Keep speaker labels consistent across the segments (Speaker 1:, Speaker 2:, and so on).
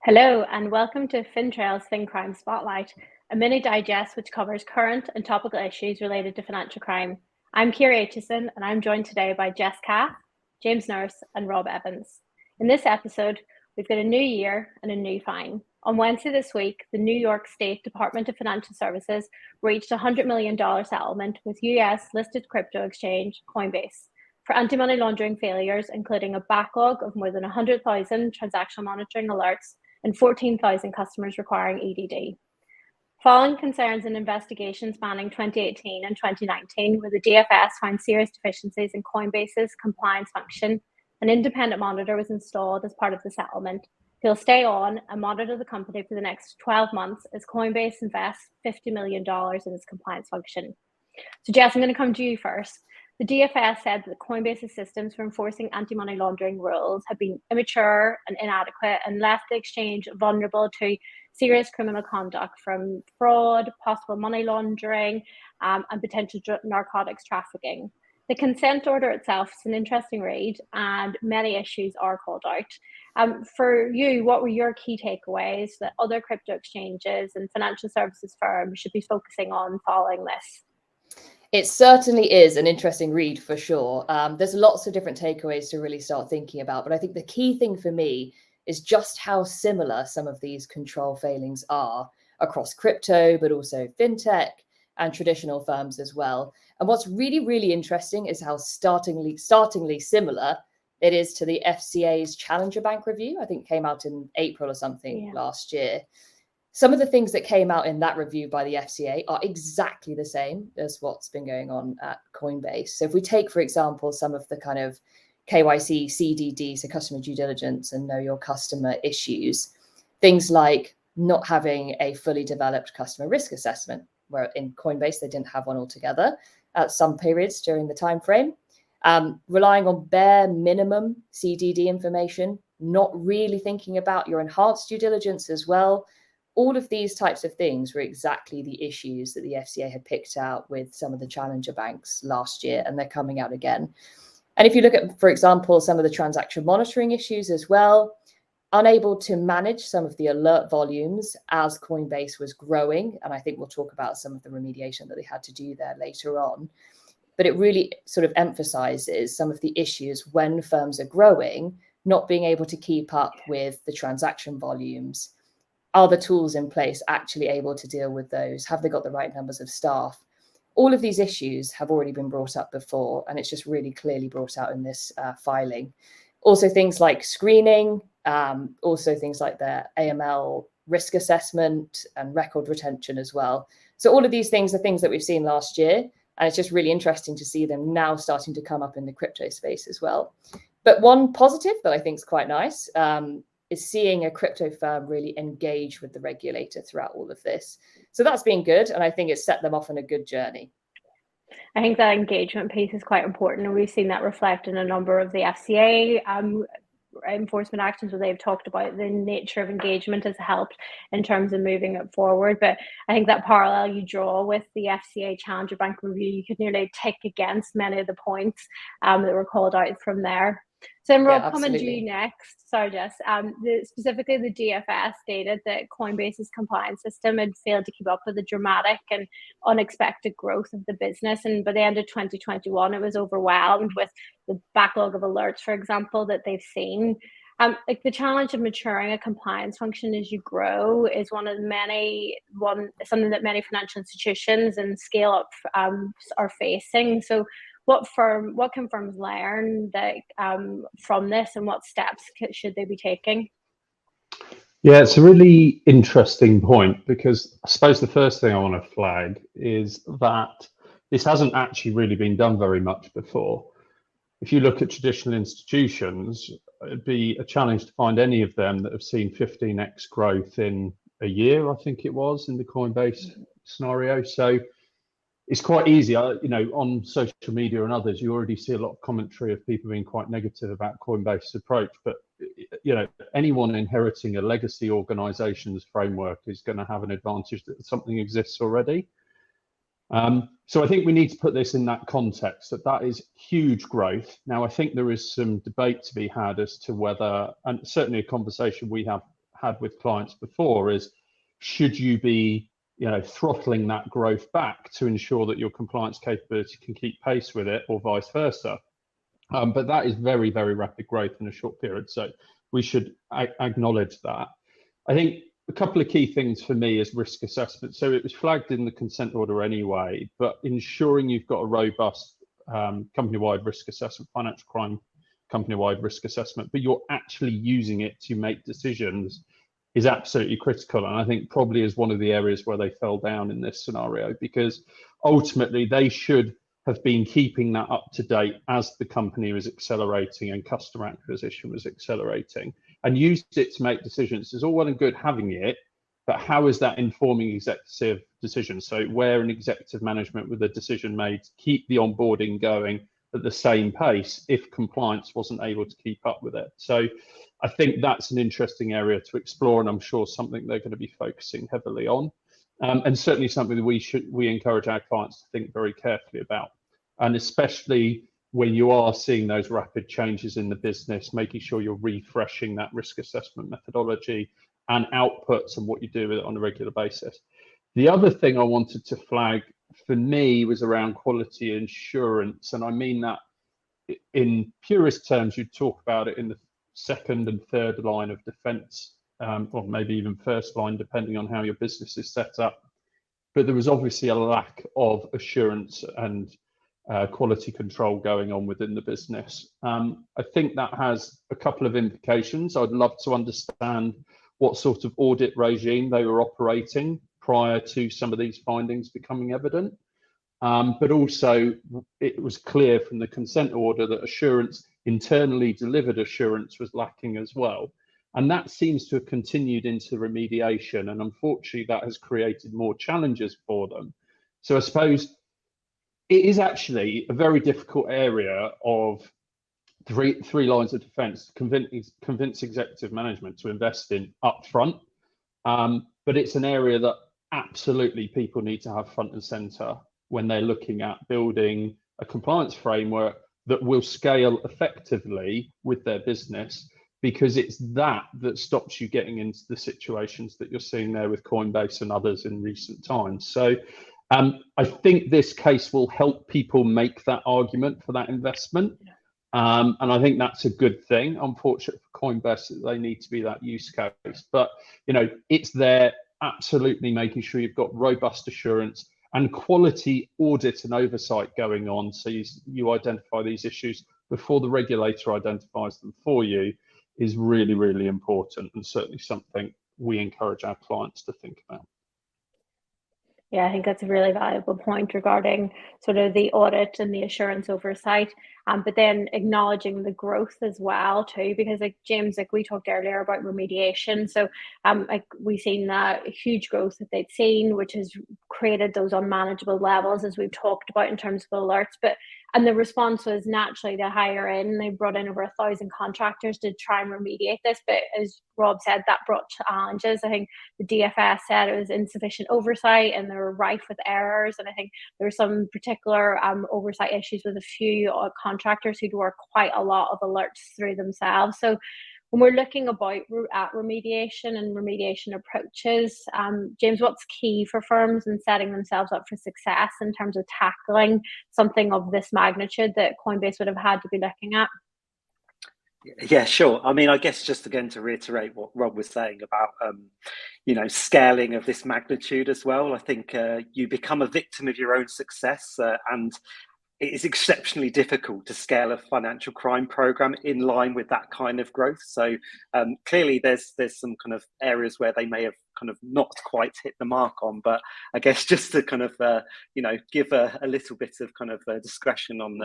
Speaker 1: Hello, and welcome to FinTrail's FinCrime Spotlight, a mini digest which covers current and topical issues related to financial crime. I'm Kira Aitchison, and I'm joined today by Jess Cath, James Nurse, and Rob Evans. In this episode, we've got a new year and a new fine. On Wednesday this week, the New York State Department of Financial Services reached a $100 million settlement with US-listed crypto exchange Coinbase for anti-money laundering failures, including a backlog of more than 100,000 transaction monitoring alerts and 14,000 customers requiring EDD. Following concerns and investigations spanning 2018 and 2019, where the DFS found serious deficiencies in Coinbase's compliance function, an independent monitor was installed as part of the settlement. He'll stay on and monitor the company for the next 12 months as Coinbase invests $50 million in its compliance function. So Jess, I'm going to come to you first. The DFS said that Coinbase's systems for enforcing anti-money laundering rules have been immature and inadequate and left the exchange vulnerable to serious criminal conduct from fraud, possible money laundering, and potential narcotics trafficking. The consent order itself is an interesting read, and many issues are called out. For you, what were your key takeaways that other crypto exchanges and financial services firms should be focusing on following this?
Speaker 2: It certainly is an interesting read for sure. There's lots of different takeaways to really start thinking about, but I think the key thing for me is just how similar some of these control failings are across crypto, but also fintech and traditional firms as well. And what's really, really interesting is how startlingly similar it is to the FCA's Challenger Bank review. I think it came out in April or something last year. Some of the things that came out in that review by the FCA are exactly the same as what's been going on at Coinbase. So if we take, for example, some of the kind of KYC, CDD, so customer due diligence and know your customer issues, things like not having a fully developed customer risk assessment, where in Coinbase, they didn't have one altogether at some periods during the time frame, relying on bare minimum CDD information, not really thinking about your enhanced due diligence as well. All of these types of things were exactly the issues that the FCA had picked out with some of the challenger banks last year, and they're coming out again. And if you look at, for example, some of the transaction monitoring issues as well, unable to manage some of the alert volumes as Coinbase was growing, and I think we'll talk about some of the remediation that they had to do there later on. But it really sort of emphasizes some of the issues when firms are growing, not being able to keep up with the transaction volumes. Are the tools in place actually able to deal with those? Have they got the right numbers of staff? All of these issues have already been brought up before, and it's just really clearly brought out in this filing. Also things like screening, also things like the AML risk assessment and record retention as well. So all of these things are things that we've seen last year, and it's just really interesting to see them now starting to come up in the crypto space as well. But one positive that I think is quite nice is seeing a crypto firm really engage with the regulator throughout all of this. So that's been good, and I think it's set them off on a good journey.
Speaker 1: I think that engagement piece is quite important, and we've seen that reflect in a number of the FCA enforcement actions where they've talked about the nature of engagement has helped in terms of moving it forward. But I think that parallel you draw with the FCA Challenger Bank review, you could nearly tick against many of the points that were called out from there. So Rob, coming to you next. Sorry, Jess. Specifically, the DFS stated that Coinbase's compliance system had failed to keep up with the dramatic and unexpected growth of the business. And by the end of 2021, it was overwhelmed with the backlog of alerts, for example, that they've seen. Like the challenge of maturing a compliance function as you grow is something that many financial institutions and scale up are facing. So what can firms learn from this, and what steps should they be taking?
Speaker 3: Yeah, it's a really interesting point, because I suppose the first thing I want to flag is that this hasn't actually really been done very much before. If you look at traditional institutions, it'd be a challenge to find any of them that have seen 15x growth in a year, I think it was, in the Coinbase scenario. So it's quite easy, on social media and others, you already see a lot of commentary of people being quite negative about Coinbase's approach. But, anyone inheriting a legacy organization's framework is going to have an advantage that something exists already. So I think we need to put this in that context, that is huge growth. Now, I think there is some debate to be had as to whether, and certainly a conversation we have had with clients before is, should you be throttling that growth back to ensure that your compliance capability can keep pace with it, or vice versa? But that is very, very rapid growth in a short period. So we should acknowledge that. I think a couple of key things for me is risk assessment. So it was flagged in the consent order anyway, but ensuring you've got a robust company-wide risk assessment, financial crime company-wide risk assessment, but you're actually using it to make decisions is absolutely critical. And I think probably is one of the areas where they fell down in this scenario, because ultimately they should have been keeping that up to date as the company was accelerating and customer acquisition was accelerating, and used it to make decisions. It's all well and good having it, but how is that informing executive decisions? So where an executive management with a decision made to keep the onboarding going at the same pace if compliance wasn't able to keep up with it. So I think that's an interesting area to explore, and I'm sure something they're going to be focusing heavily on, and certainly something that we encourage our clients to think very carefully about, and especially when you are seeing those rapid changes in the business, making sure you're refreshing that risk assessment methodology and outputs and what you do with it on a regular basis. The other thing I wanted to flag for me was around quality assurance, and I mean that in purest terms. You talk about it in the second and third line of defence, or maybe even first line, depending on how your business is set up. But there was obviously a lack of assurance and quality control going on within the business. I think that has a couple of implications. I'd love to understand what sort of audit regime they were operating prior to some of these findings becoming evident. But also, it was clear from the consent order that assurance, internally delivered assurance, was lacking as well. And that seems to have continued into remediation. And unfortunately, that has created more challenges for them. So I suppose it is actually a very difficult area of three lines of defence to convince executive management to invest in upfront. But it's an area that absolutely people need to have front and centre when they're looking at building a compliance framework that will scale effectively with their business, because it's that stops you getting into the situations that you're seeing there with Coinbase and others in recent times. So I think this case will help people make that argument for that investment. And I think that's a good thing. Unfortunately for Coinbase, they need to be that use case. But, it's there, absolutely making sure you've got robust assurance and quality audit and oversight going on, so you identify these issues before the regulator identifies them for you, is really, really important, and certainly something we encourage our clients to think about.
Speaker 1: Yeah, I think that's a really valuable point regarding sort of the audit and the assurance oversight, but then acknowledging the growth as well too, because like James, like we talked earlier about remediation. So like we've seen that huge growth that they've seen, which has created those unmanageable levels as we've talked about in terms of alerts. And the response was naturally to hire in. They brought in over 1,000 contractors to try and remediate this. But as Rob said, that brought challenges. I think the DFS said it was insufficient oversight and they were rife with errors. And I think there were some particular oversight issues with a few contractors who'd worked quite a lot of alerts through themselves. So when we're looking at remediation and remediation approaches, James, what's key for firms in setting themselves up for success in terms of tackling something of this magnitude that Coinbase would have had to be looking at?
Speaker 4: Yeah, sure. I mean, I guess just again to reiterate what Rob was saying about, scaling of this magnitude as well. I think you become a victim of your own success, and it is exceptionally difficult to scale a financial crime program in line with that kind of growth. So clearly there's some kind of areas where they may have kind of not quite hit the mark on, but I guess just to kind of, give a little bit of kind of discretion on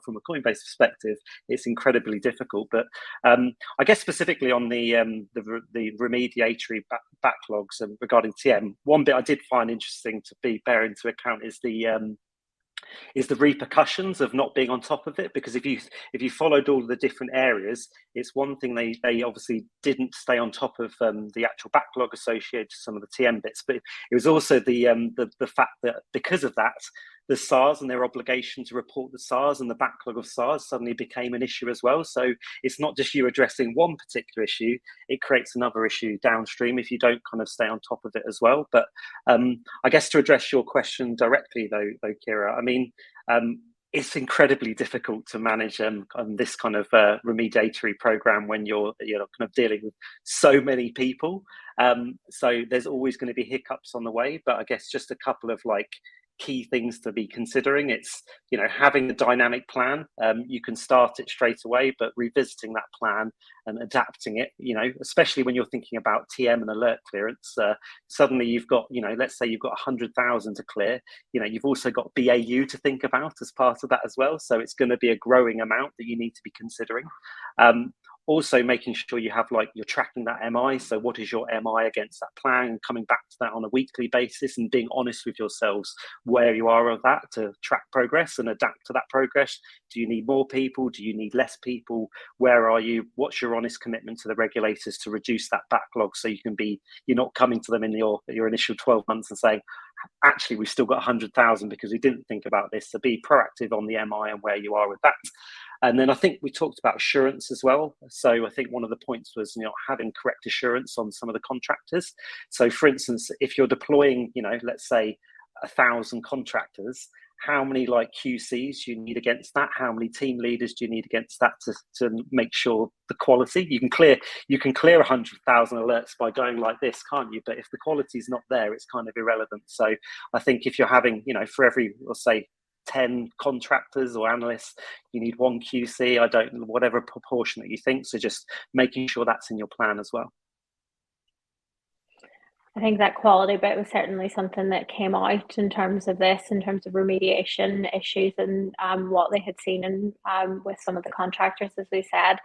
Speaker 4: from a Coinbase perspective, it's incredibly difficult. But I guess specifically on the remediatory backlogs regarding TM, one bit I did find interesting to bear into account is the repercussions of not being on top of it, because if you followed all the different areas, it's one thing they obviously didn't stay on top of the actual backlog associated to some of the TM bits, but it was also the fact that because of that the SARs and their obligation to report the SARs, and the backlog of SARs suddenly became an issue as well. So it's not just you addressing one particular issue, it creates another issue downstream if you don't kind of stay on top of it as well. But I guess to address your question directly though, Kira, I mean, it's incredibly difficult to manage this kind of remediatory program when you're kind of dealing with so many people. So there's always going to be hiccups on the way, but I guess just a couple of like key things to be considering. It's, you know, having a dynamic plan. You can start it straight away, but revisiting that plan and adapting it, you know, especially when you're thinking about TM and alert clearance. Suddenly you've got, you know, let's say you've got 100,000 to clear, you know, you've also got BAU to think about as part of that as well. So it's going to be a growing amount that you need to be considering. Also making sure you have, like, you're tracking that MI. So what is your MI against that plan, and coming back to that on a weekly basis and being honest with yourselves where you are of that to track progress and adapt to that progress. Do you need more people? Do you need less people? Where are you? What's your honest commitment to the regulators to reduce that backlog, so you can be, you're not coming to them in your initial 12 months and saying, actually, we've still got 100,000 because we didn't think about this. So be proactive on the MI and where you are with that. And then I think we talked about assurance as well. So I think one of the points was, you know, having correct assurance on some of the contractors. So for instance, if you're deploying, you know, let's say 1,000 contractors, how many like QCs you need against that? How many team leaders do you need against that to make sure the quality? You can clear 100,000 alerts by going like this, can't you? But if the quality is not there, it's kind of irrelevant. So I think if you're having, you know, for every, let's say, 10 contractors or analysts, you need one QC, whatever proportion that you think. So just making sure that's in your plan as well.
Speaker 1: I think that quality bit was certainly something that came out in terms of this, in terms of remediation issues and what they had seen in, with some of the contractors, as we said.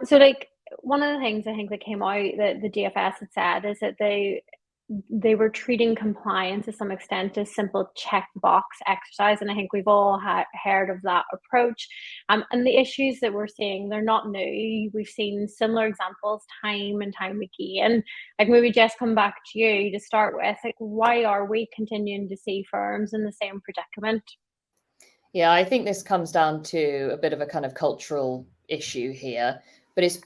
Speaker 1: So like one of the things I think that came out that the DFS had said is that they were treating compliance to some extent as simple checkbox exercise, and I think we've all heard of that approach. And the issues that we're seeing, they're not new. We've seen similar examples time and time again. Like maybe just come back to you to start with. Like, why are we continuing to see firms in the same predicament?
Speaker 2: Yeah, I think this comes down to a bit of a kind of cultural issue here, but it's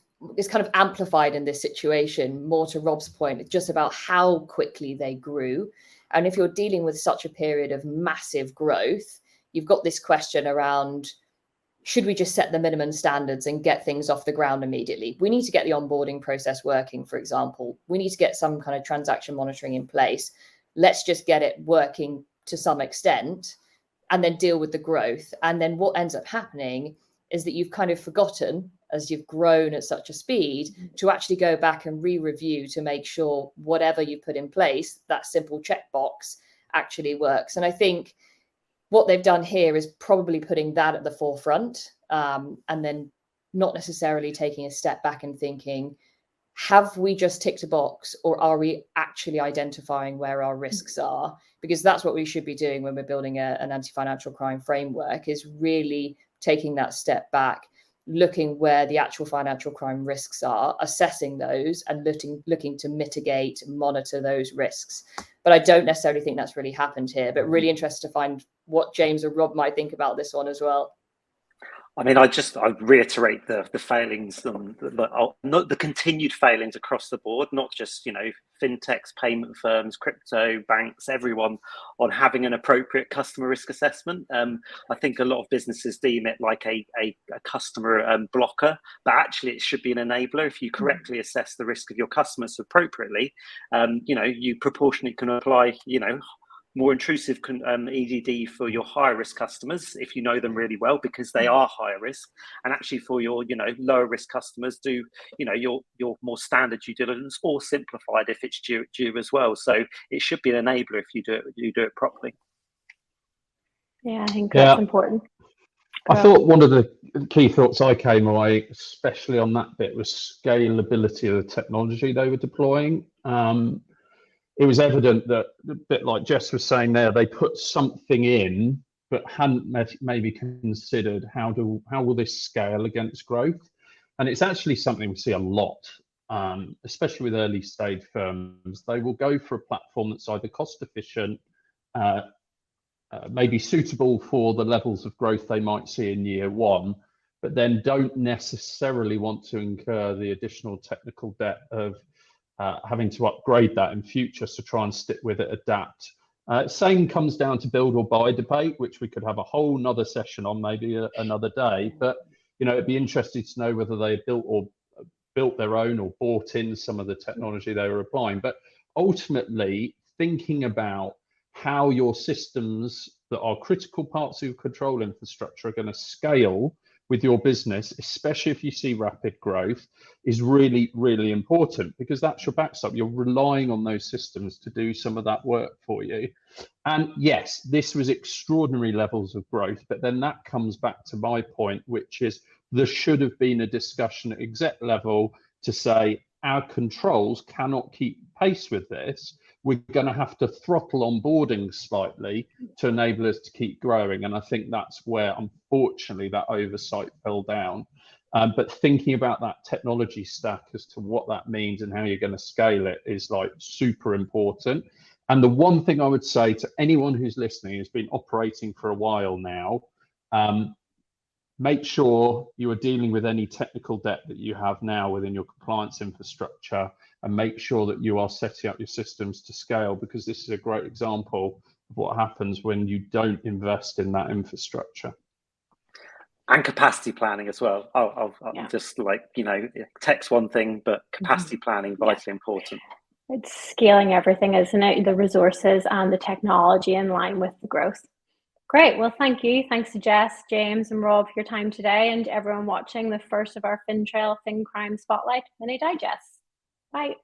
Speaker 2: kind of amplified in this situation, more to Rob's point, just about how quickly they grew. And if you're dealing with such a period of massive growth, you've got this question around, should we just set the minimum standards and get things off the ground immediately? We need to get the onboarding process working, for example. We need to get some kind of transaction monitoring in place. Let's just get it working to some extent and then deal with the growth. And then what ends up happening is that you've kind of forgotten, as you've grown at such a speed, to actually go back and re-review to make sure whatever you put in place, that simple checkbox, actually works. And I think what they've done here is probably putting that at the forefront, and then not necessarily taking a step back and thinking, have we just ticked a box, or are we actually identifying where our risks are? Because that's what we should be doing when we're building an anti-financial crime framework, is really taking that step back, looking where the actual financial crime risks are, assessing those, and looking to mitigate, monitor those risks. But I don't necessarily think that's really happened here, but really interested to find what James or Rob might think about this one as well.
Speaker 4: I mean, I reiterate the failings, the continued failings across the board, not just, you know, fintechs, payment firms, crypto, banks, everyone, on having an appropriate customer risk assessment. I think a lot of businesses deem it like a customer blocker, but actually it should be an enabler. If you correctly assess the risk of your customers appropriately, you know, you proportionally can apply, you know, more intrusive EDD for your higher risk customers if you know them really well, because they are higher risk, and actually for your, you know, lower risk customers, do, you know, your more standard due diligence, or simplified if it's due as well. So it should be an enabler if you do it properly.
Speaker 1: Yeah, I think that's important.
Speaker 3: I thought one of the key thoughts I came away, especially on that bit, was scalability of the technology they were deploying. It was evident that, a bit like Jess was saying there, they put something in, but hadn't maybe considered how will this scale against growth. And it's actually something we see a lot, especially with early stage firms. They will go for a platform that's either cost efficient, maybe suitable for the levels of growth they might see in year one, but then don't necessarily want to incur the additional technical debt of having to upgrade that in future, so try and stick with it, adapt. Same comes down to build or buy debate, which we could have a whole nother session on, maybe another day. But it'd be interesting to know whether they built their own or bought in some of the technology they were applying. But ultimately, thinking about how your systems that are critical parts of your control infrastructure are going to scale with your business, especially if you see rapid growth, is really, really important, because that's your backstop. You're relying on those systems to do some of that work for you. And yes, this was extraordinary levels of growth, but then that comes back to my point, which is there should have been a discussion at exec level to say our controls cannot keep pace with this. We're going to have to throttle onboarding slightly to enable us to keep growing. And I think that's where, unfortunately, that oversight fell down. But thinking about that technology stack as to what that means and how you're going to scale it is like super important. And the one thing I would say to anyone who's listening, who's been operating for a while now, make sure you are dealing with any technical debt that you have now within your compliance infrastructure, and make sure that you are setting up your systems to scale, because this is a great example of what happens when you don't invest in that infrastructure.
Speaker 4: And capacity planning as well. I'll just tech's one thing, but capacity planning, vitally important.
Speaker 1: It's scaling everything, isn't it? The resources and the technology in line with the growth. Great. Well, thank you. Thanks to Jess, James, and Rob for your time today, and everyone watching the first of our FinTrail FinCrime Spotlight mini digest. Bye.